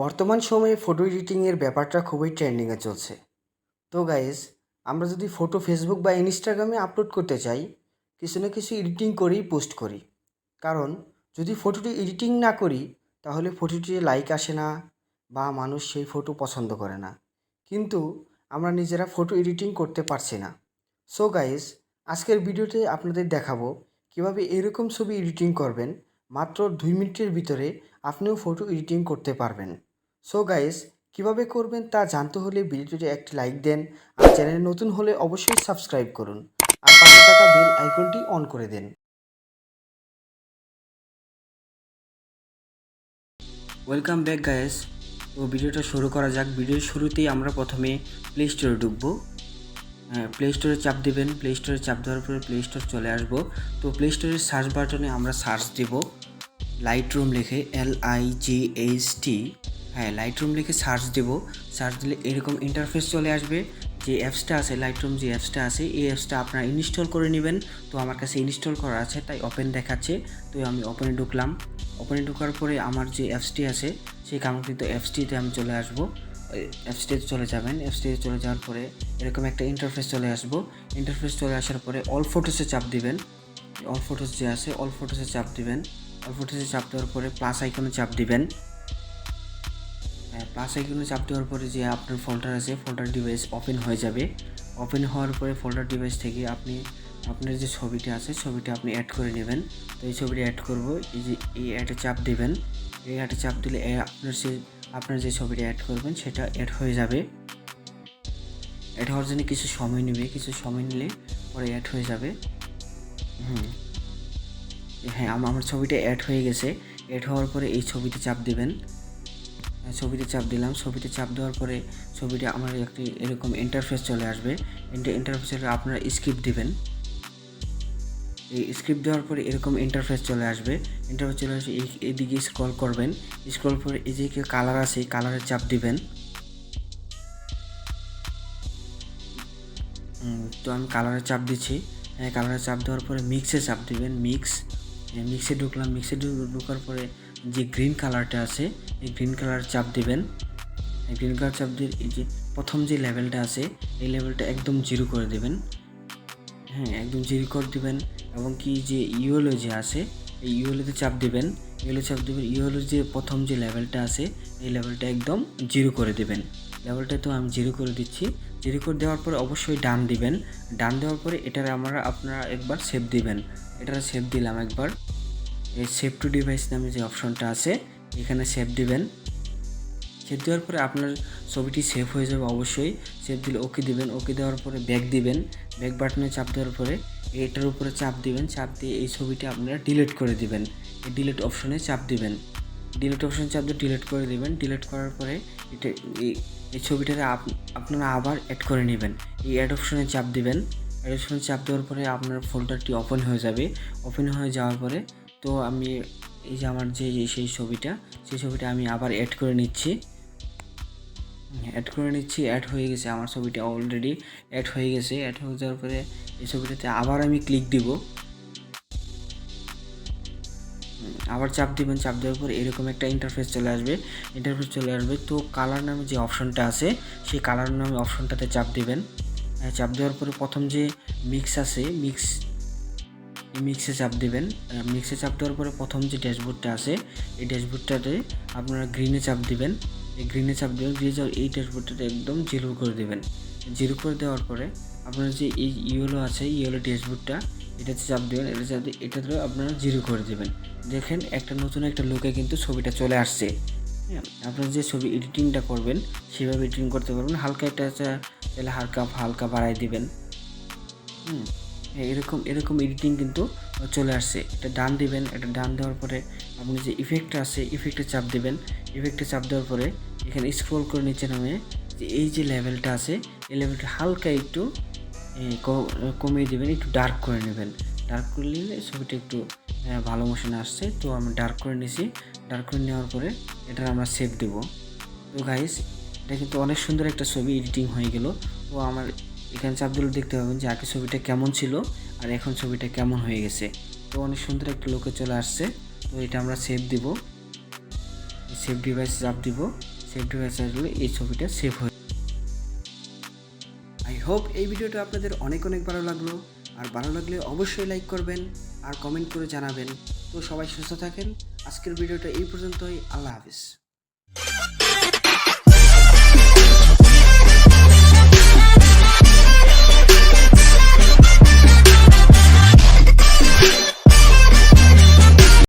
বর্তমান সময়ে ফটো এডিটিংয়ের ব্যাপারটা খুবই ট্রেন্ডিংয়ে চলছে। তো গাইজ, আমরা যদি ফটো ফেসবুক বা ইনস্টাগ্রামে আপলোড করতে চাই, কিছু না কিছু এডিটিং করেই পোস্ট করি। কারণ যদি ফটোটি এডিটিং না করি তাহলে ফটোটিতে লাইক আসে না বা মানুষ সেই ফটো পছন্দ করে না। কিন্তু আমরা নিজেরা ফটো এডিটিং করতে পারছি না। সো গাইজ, আজকের ভিডিওতে আপনাদের দেখাবো কীভাবে এরকম ছবি এডিটিং করবেন। মাত্র 2 মিনিটের ভিতরে আপনিও ফটো এডিটিং করতে পারবেন। সো গাইজ, কীভাবে করবেন তা জানতে হলে ভিডিওটিতে একটি লাইক দেন, আর চ্যানেলে নতুন হলে অবশ্যই সাবস্ক্রাইব করুন, আর পাশে থাকা বেল আইকনটি অন করে দেন। Welcome back guys. তো ভিডিওটা শুরু করা যাক। ভিডিওর শুরুতেই আমরা প্রথমে প্লে স্টোরে ঢুকবো। প্লে স্টোরে চাপ দেবেন। প্লে স্টোরে চাপ দেওয়ার পরে প্লে স্টোর চলে আসবো। তো প্লে স্টোরের সার্চ বাটনে আমরা সার্চ দেব লাইটরুম লিখে, LIGHT। লাইটরুম লিখে সার্চ দেব। সার্চ দিলে এরকম ইন্টারফেস চলে আসবে। যে অ্যাপসটা আছে, লাইটরুম যে অ্যাপসটা আছে, এই অ্যাপসটা আপনারা ইনস্টল করে নেবেন। তো আমার কাছে ইনস্টল করা আছে তাই ওপেন দেখাচ্ছে। তো আমি ওপেনে ঢুকলাম। ওপেনে ঢোকার পরে আমার যে অ্যাপসটি আছে সেই কাঙ্ক্ষিত অ্যাপসটিতে আমি চলে আসবো। অ্যাপসটিতে চলে যাবেন। অ্যাপসটিতে চলে যাওয়ার পরে এরকম একটা ইন্টারফেস চলে আসবো। ইন্টারফেস চলে আসার পরে অল ফটোসে চাপ দিবেন। অল ফটোস যে আছে, অল ফটোসে চাপ দিবেন। অল ফটোসে চাপ দেওয়ার পরে প্লাস আইকনে চাপ দিবেন। প্লাস আইকনে চাপ দেওয়ার পরে যে আপনার ফোল্ডার আছে, ফোল্ডার ডিভাইস ওপেন হয়ে যাবে। ওপেন হওয়ার পরে ফোল্ডার ডিভাইস থেকে আপনি আপনার যে ছবিটা আছে ছবিটা আপনি অ্যাড করে নেবেন। তো এই ছবিটা অ্যাড করব। এই যে এই অ্যাডে চাপ দেবেন। এই অ্যাডে চাপ দিলে আপনার যে ছবিটা অ্যাড করবেন সেটা অ্যাড হয়ে যাবে। অ্যাড হওয়ার জন্য কিছু সময় নেবে। কিছু সময় নিলে পরে অ্যাড হয়ে যাবে। আমার ছবিটা অ্যাড হয়ে গেছে। অ্যাড হওয়ার পরে এই ছবিতে চাপ দেবেন। ছবিতে চাপ দিলাম। ছবিতে চাপ দেওয়ার পরে ছবিটা আমার একটি এরকম ইন্টারফেস চলে আসবে। ইন্টারফেসে আপনারা স্ক্রিপ্ট দিবেন। এই স্ক্রিপ্ট দেওয়ার পরে এরকম ইন্টারফেস চলে আসবে। ইন্টারফেস চলে আসে এইদিকে স্ক্রল করবেন। স্ক্রল করে এই যে কালার আছে, এই কালারে চাপ দিবেন। তো আমি কালারে চাপ দিচ্ছি। কালারে চাপ দেওয়ার পরে মিক্সে চাপ দিবেন। মিক্সে ঢুকলাম। মিক্সে ঢোকার পরে যে গ্রিন কালারটা আছে এই গ্রিন কালার চাপ দিবেন। গ্রিন কালার চাপ দিয়ে এই যে প্রথম যে লেভেলটা আছে এই লেভেলটা একদম জিরো করে দেবেন। একদম জিরো করে দিবেন। এবং কি যে ইয়েলো যে আছে এই ইয়েলোতে চাপ দিবেন। ইয়েলোর যে প্রথম যে লেভেলটা আছে এই লেভেলটা একদম জিরো করে দেবেন। লেভেলটা তো আমি জিরো করে দিচ্ছি। জিরো করে দেওয়ার পরে অবশ্যই ডান দিবেন। ডান দেওয়ার পরে এটার আপনারা একবার সেভ দিবেন। এটা সেভ দিলাম একবার। এই সেভ টু ডিভাইস নামে যে অপশনটা আছে এখানে সেভ দিবেন। সেভ দেওয়ার পরে আপনার ছবিটি সেভ হয়ে যাবে অবশ্যই। সেভ দিলে ওকে দিবেন। ওকে দেওয়ার পরে ব্যাক দিবেন। ব্যাক বাটনে চাপ দেওয়ার পরে এটার উপরে চাপ দিবেন। চাপ দিয়ে এই ছবিটি আপনারা ডিলিট করে দিবেন। এই ডিলিট অপশনে চাপ দিবেন। ডিলিট অপশনে চাপ দিয়ে ডিলিট করে দিবেন। ডিলিট করার পরে এটা এই ছবিটাকে আপনারা আবার অ্যাড করে নেবেন। এই অ্যাড অপশনে চাপ দিবেন। অ্যাড অপশনে চাপ দেওয়ার পরে আপনার ফোল্ডারটি ওপেন হয়ে যাবে। ওপেন হয়ে যাওয়ার পরে তো আমি এই যে আমার যে সেই ছবিটা আমি আবার অ্যাড করে নিচ্ছি। অ্যাড হয়ে গেছে। আমার ছবিটা অলরেডি অ্যাড হয়ে গেছে। অ্যাড হয়ে যাওয়ার পরে এই ছবিটাতে আবার আমি ক্লিক দিব। আবার চাপ দিবেন। চাপ দেওয়ার পরে এরকম একটা ইন্টারফেস চলে আসবে। তো কালার নামে যে অপশনটা আছে সেই কালার নামে অপশনটাতে চাপ দিবেন। চাপ দেওয়ার পরে প্রথম যে মিক্স আছে মিক্সে চাপ দিবেন। মিক্সে চাপ দেওয়ার পরে প্রথম যে ড্যাশবোর্ডটা আছে এই ড্যাশবোর্ডটাতে আপনারা গ্রিনে চাপ দিবেন। এই গ্রিনে চাপ দেবেন। এই ড্যাশবোর্ডটাতে একদম জিরো করে দেবেন। জিরো করে দেওয়ার পরে আপনার যে এই ইয়েলো আছে ইয়েলো ড্যাশবোর্ডটা এটাতে চাপ দেবেন। এটাতে আপনারা জিরো করে দেবেন। দেখেন একটা নতুন একটা লুকে কিন্তু ছবিটা চলে আসছে। আপনারা যে ছবি এডিটিংটা করবেন সেভাবে এডিটিং করতে পারবেন। হালকা একটা তাহলে হালকা বাড়াই দিবেন। এরকম এডিটিং কিন্তু চলে আসছে। এটা ডান দিবেন। এটা ডান দেওয়ার পরে আপনি যে ইফেক্টটা আছে ইফেক্টে চাপ দিবেন। ইফেক্টে চাপ দেওয়ার পরে এখানে স্ক্রল করে নিচে নামে যে এই যে লেভেলটা আছে এই লেভেলটা হালকা একটু কমিয়ে দেবেন, একটু ডার্ক করে নেবেন। ডার্ক করে নিলে ছবিটা একটু ভালো মোশনে আসছে। তো আমি ডার্ক করে নিয়েছি। ডার্ক করে নেওয়ার পরে এটা আমরা সেভ দেব। তো গাইস, এটা কিন্তু অনেক সুন্দর একটা ছবি এডিটিং হয়ে গেল। তো আমার এখানে চাপ দিলে দেখতে পাবেন যে আগে ছবিটা কেমন ছিল আর এখন ছবিটা কেমন হয়ে গেছে। তো অনেক সুন্দর একটা লুকে চলে আসছে। তো এটা আমরা সেভ দিব। সেভ ডিভাইসে চাপ দিব। সেভ ডিভাইসে আসলে এই ছবিটা সেভ হয়ে। আই হোপ এই ভিডিওটা আপনাদের অনেক ভালো লাগলো। আর ভালো লাগলে অবশ্যই লাইক করবেন আর কমেন্ট করে জানাবেন। তো সবাই সুস্থ থাকেন। আজকের ভিডিওটা এই পর্যন্তই। আল্লাহ হাফিজ।